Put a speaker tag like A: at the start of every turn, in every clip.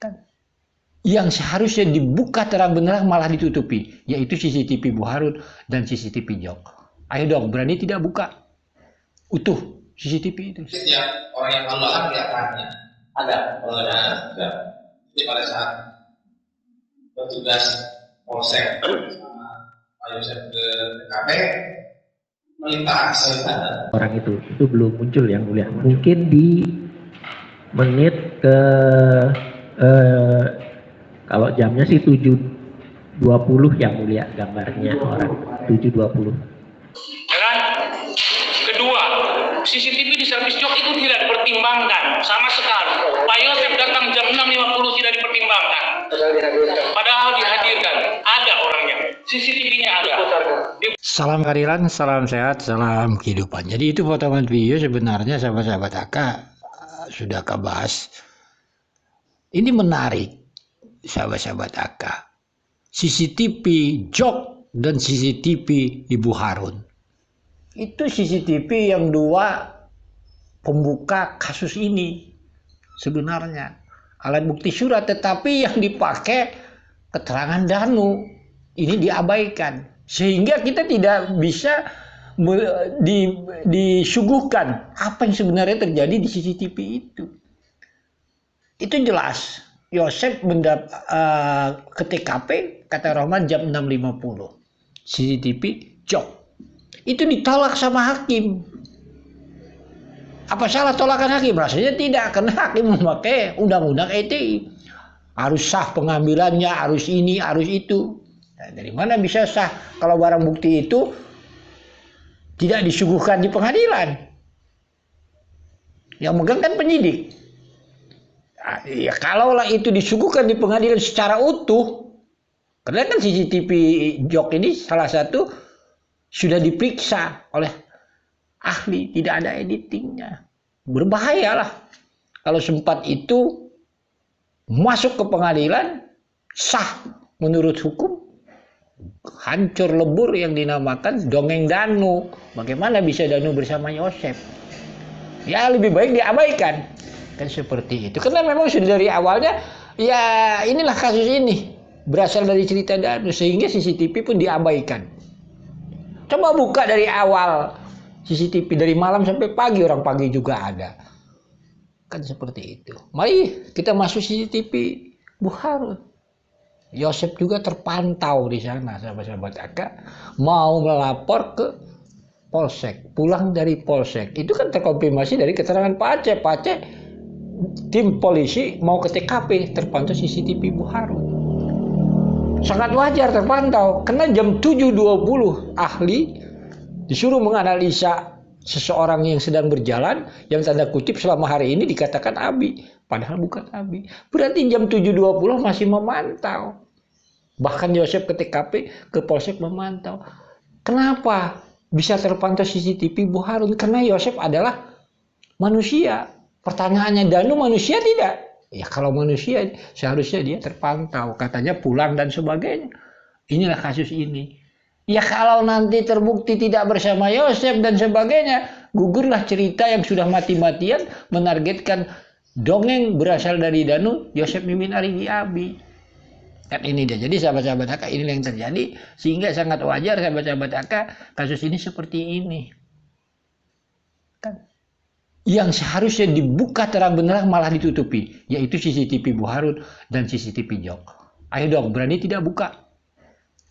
A: Kan yang seharusnya dibuka terang benderang malah ditutupi, yaitu CCTV Bu Harun dan CCTV Jok. Ayo dong, berani tidak buka utuh CCTV itu?
B: Setiap orang yang Allah kelihatannya ada. Jadi pada saat petugas polsek Pak Yosef ke TKP melintas
C: orang itu belum muncul yang mulia. Mungkin di menit ke kalau jamnya sih 7.20 yang mulia, gambarnya orang 7.20.
D: Kedua, CCTV di servis Jok itu tidak dipertimbangkan sama sekali. Pak Yosef datang jam 6.50 tidak dipertimbangkan. Padahal dihadirkan, ada orangnya, CCTV-nya ada.
A: Salam keadilan, salam sehat, salam kehidupan. Jadi itu potongan video sebenarnya sahabat-sahabat AK sudah kabahas. Ini menarik sahabat-sahabat AK. CCTV Jok dan CCTV Ibu Harun. Itu CCTV yang dua pembuka kasus ini sebenarnya. Alat bukti surat, tetapi yang dipakai keterangan Danu. Ini diabaikan. Sehingga kita tidak bisa disuguhkan apa yang sebenarnya terjadi di CCTV itu. Itu jelas. Yosef ke TKP, kata Rahman jam 6.50. CCTV Jok. Itu ditolak sama hakim. Apa salah tolakan hakim? Rasanya tidak, karena hakim memakai undang-undang ETI. Harus sah pengambilannya, harus ini, harus itu. Nah, dari mana bisa sah kalau barang bukti itu tidak disuguhkan di pengadilan? Yang megang kan penyidik. Nah, ya kalaulah itu disuguhkan di pengadilan secara utuh, karena kan CCTV Jok ini salah satu sudah diperiksa oleh ahli, tidak ada editingnya. Berbahayalah kalau sempat itu masuk ke pengadilan sah menurut hukum, hancur lebur yang dinamakan dongeng Danu. Bagaimana bisa Danu bersama Yosef? Ya lebih baik diabaikan. Kan seperti itu. Karena memang sudah dari awalnya ya inilah kasus ini berasal dari cerita Danu, sehingga CCTV pun diabaikan. Coba buka dari awal CCTV dari malam sampai pagi, orang pagi juga ada. Kan seperti itu. Mari kita masuk CCTV Bu Harun. Yosef juga terpantau di sana, sahabat-sahabat AK, mau melapor ke Polsek, pulang dari Polsek. Itu kan terkonfirmasi dari keterangan Pak Aceh. Pak Aceh, tim polisi mau ke TKP, terpantau CCTV Bu Harun. Sangat wajar terpantau, karena jam 7.20 ahli disuruh menganalisa seseorang yang sedang berjalan, yang tanda kutip selama hari ini dikatakan Abi, padahal bukan Abi. Berarti jam 7.20 masih memantau. Bahkan Yosef ke TKP, ke Polsek memantau. Kenapa bisa terpantau CCTV Bu Harun? Karena Yosef adalah manusia. Pertanyaannya, Danu manusia tidak? Ya kalau manusia seharusnya dia terpantau. Katanya pulang dan sebagainya. Inilah kasus ini. Ya kalau nanti terbukti tidak bersama Yosef dan sebagainya, gugurlah cerita yang sudah mati-matian menargetkan dongeng berasal dari Danu, Yosef mimin Arigi Abi. Kan ini dia. Jadi sahabat-sahabat AK, ini yang terjadi, sehingga sangat wajar sahabat-sahabat AK kasus ini seperti ini. Kan yang seharusnya dibuka terang benderang malah ditutupi, yaitu CCTV Bu Harun dan CCTV Jok. Ayo dong, berani tidak buka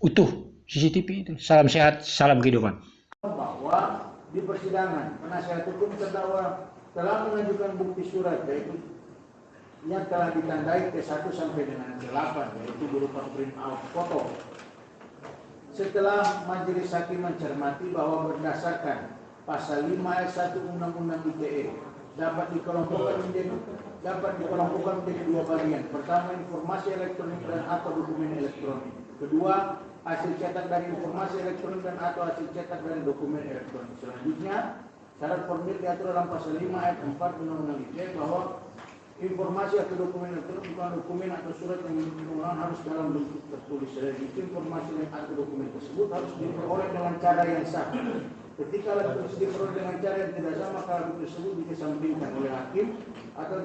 A: utuh CCTV itu. Salam sehat, salam kehidupan.
E: Bahwa di persidangan penasihat hukum terdakwa telah mengajukan bukti surat, yaitu yang telah ditandai ke 1 sampai dengan 8, yaitu berupa print out foto. Setelah majelis hakim mencermati bahwa berdasarkan pasal 5 ayat 1 Undang-Undang ITE dapat dikelompokkan menjadi 2 bagian. Pertama, informasi elektronik dan atau dokumen elektronik. Kedua, hasil cetak dari informasi elektronik dan atau hasil cetak dari dokumen elektronik. Selanjutnya, syarat formil diatur dalam pasal 5 ayat 4 Undang-Undang ITE bahwa informasi atau dokumen elektronik bukan dokumen atau surat yang diperlukan harus dalam bentuk tertulis. Selain itu, informasi atau dokumen tersebut harus diperoleh dengan cara yang sah. Ketika alat tulis diperoleh dengan cara yang tidak sah, maka alat tersebut dikesampingkan oleh hakim atau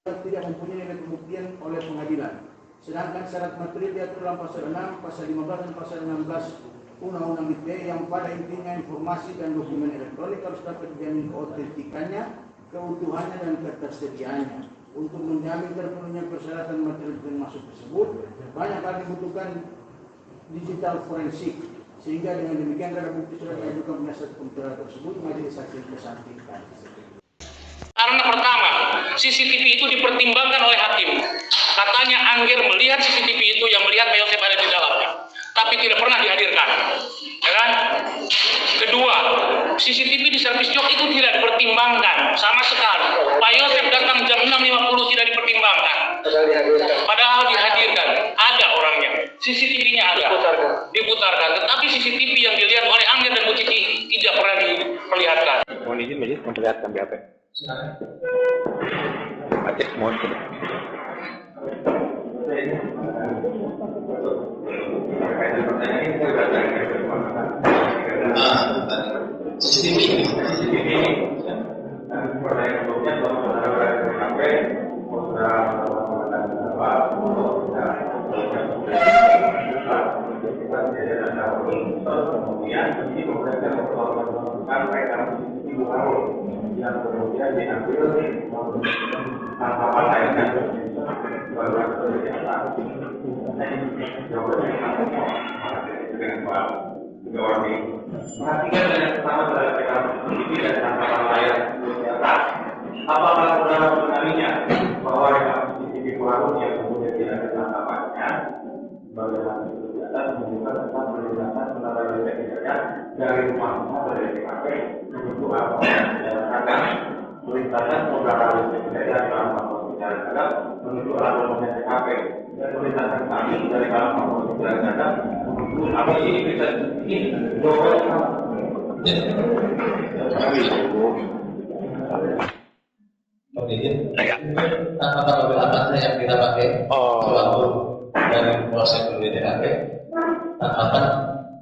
E: tidak mempunyai nilai pembuktian oleh pengadilan. Sedangkan syarat material diatur dalam pasal 6, pasal 15 dan pasal 16 Undang-Undang ITE yang pada intinya informasi dan dokumen elektronik harus dapat dijamin keotentikannya, keutuhannya dan ketersediaannya. Untuk menjamin terpenuhnya persyaratan material termasuk tersebut, banyak hal dibutuhkan digital forensik. Sehingga dengan demikian karena bukti sudah diajukan penasihat hukum tersebut, majelis hakim kesampingkan.
D: Karena pertama, CCTV itu dipertimbangkan oleh hakim. Katanya Angger melihat CCTV itu yang melihat Pak Yosef ada di dalamnya, tapi tidak pernah dihadirkan. Ya kan? Kedua, CCTV di servis jok itu tidak dipertimbangkan sama sekali. Pak Yosef datang jam 6.50 tidak dipertimbangkan. Padahal dihadirkan. Ada orangnya. CCTV-nya ada. Diputarkan. Tetapi CCTV yang dilihat oleh Angger dan Bu Cici tidak pernah diperlihatkan.
F: Mohon izin majelis memperlihatkan BAP. Aceh mohon.
G: yang kemudian diambil tangkapan lainnya perhatikan yang pertama terhadap ini dan tangkapan layar di atas. Apakah saudara mengenalinya bahwa CCTV warung yang kemudian tidak ada tangkapannya sebagai hasil kegiatan menunjukkan tentang perlintasan penata listrik dari rumah dari TKP menuju apa akan perlintasan saudara listrik dari dalam kampus secara tegak menuju arah rumahnya TKP dan perlintasan kami dari dalam kampus secara tegak menuju apa ini bisa ini
B: Tangkapan apa yang kita pakai waktu dari proses TKP, tangkapan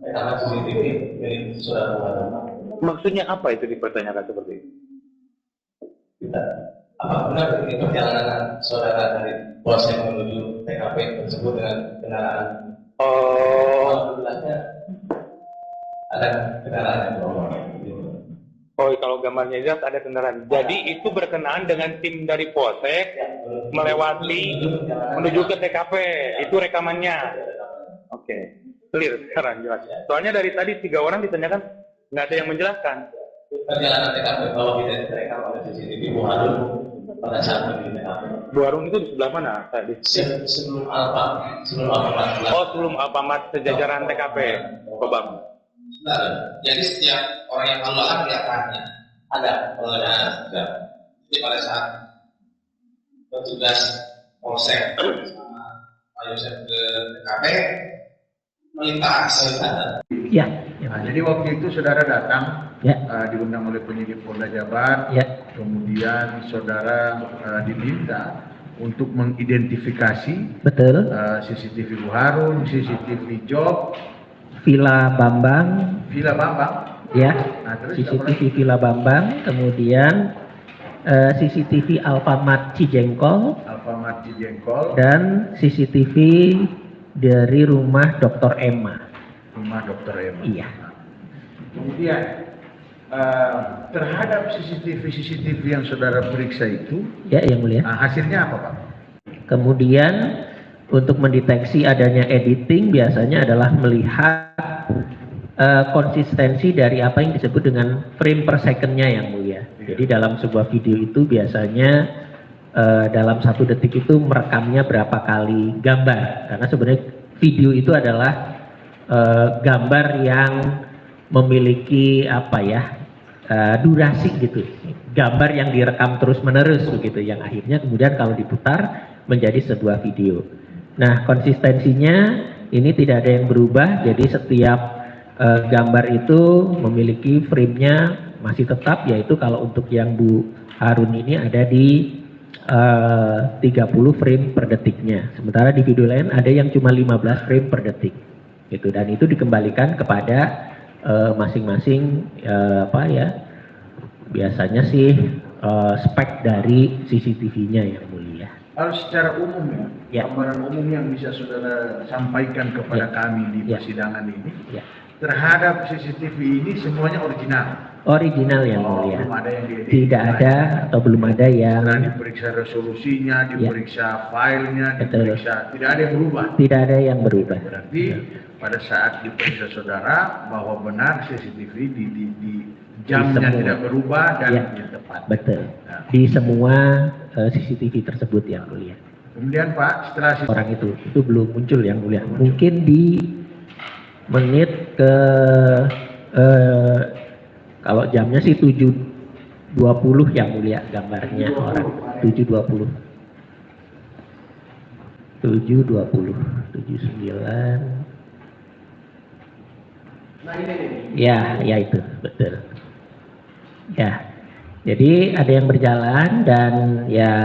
B: rekaman CCTV milik saudara Muhammad.
F: Maksudnya apa itu dipertanyakan seperti itu?
B: Apa benar ini perjalanan saudara dari proses menuju TKP tersebut dengan kendaraan? Alhamdulillahnya ada kendaraan yang bawa.
F: Oh, kalau gambarnya jelas ada kendaraan. Jadi itu berkenaan dengan tim dari Polsek melewati menuju ke TKP. Itu rekamannya. Oke, clear sekarang jelas. Soalnya dari tadi 3 orang ditanyakan nggak ada yang menjelaskan.
B: Perjalanan TKP bahwa kita direkam oleh CCTV Bu Harun pada saat menuju TKP.
F: Bu Harun itu di sebelah mana tadi?
B: Sebelum Alfamart.
F: Oh, sebelum Alfamart sejajaran TKP. Kobam.
B: Nah, jadi setiap orang yang keluar kelihatannya ada pengenalan. Jadi pada saat petugas Polsek sama Pak Yosef ke TKP melintas.
C: Ya.
E: Nah, jadi waktu itu saudara datang,
C: Ya.
E: Diundang oleh penyidik Polda Jabar,
C: Ya.
E: kemudian saudara diminta untuk mengidentifikasi
C: Betul.
E: CCTV Bu Harun, CCTV Job,
C: Villa Bambang,
E: Villa Bambang.
C: ya.
E: Nah, terus
C: CCTV Villa Bambang, kemudian CCTV Alfamart Cijengkol
E: Alfamart Cijengkol,
C: dan CCTV dari rumah Dr. Emma.
E: rumah Dr. Emma.
C: Iya.
E: Kemudian terhadap CCTV yang saudara periksa itu,
C: Ya, yang mulia.
E: hasilnya apa, Pak?
C: Kemudian untuk mendeteksi adanya editing biasanya adalah melihat konsistensi dari apa yang disebut dengan frame per second-nya yang mulia. Jadi dalam sebuah video itu biasanya dalam 1 detik itu merekamnya berapa kali gambar. Karena sebenarnya video itu adalah gambar yang memiliki durasi gitu. Gambar yang direkam terus-menerus begitu, yang akhirnya kemudian kalau diputar menjadi sebuah video. Nah, konsistensinya ini tidak ada yang berubah, jadi setiap gambar itu memiliki frame-nya masih tetap, yaitu kalau untuk yang Bu Harun ini ada di 30 frame per detiknya. Sementara di video lain ada yang cuma 15 frame per detik. Gitu, dan itu dikembalikan kepada masing-masing biasanya sih spek dari CCTV-nya yang mulia.
E: Kalau secara umum
C: Ya.
E: gambaran umum yang bisa saudara sampaikan kepada kami di
C: Ya.
E: persidangan ini,
C: Ya.
E: terhadap CCTV ini semuanya original.
C: Original yang mulia.
E: Belum ada yang diedit.
C: Tidak ada atau belum ada yang
E: Setelah diperiksa resolusinya, diperiksa filenya,
C: Betul.
E: diperiksa, tidak ada yang berubah.
C: tidak ada yang berubah.
E: Berarti pada saat diperiksa saudara bahwa benar CCTV di jamnya
C: semua.
E: tidak berubah dan
C: Ya.
E: tepat.
C: Betul.
E: Nah.
C: Di semua CCTV tersebut yang mulia.
E: Kemudian Pak, setelah
C: Orang itu belum muncul yang mulia. Mungkin di menit ke kalau jamnya sih 7.20 yang mulia gambarnya orang 7.20 7.20 79 ya itu betul ya. Jadi ada yang berjalan dan ya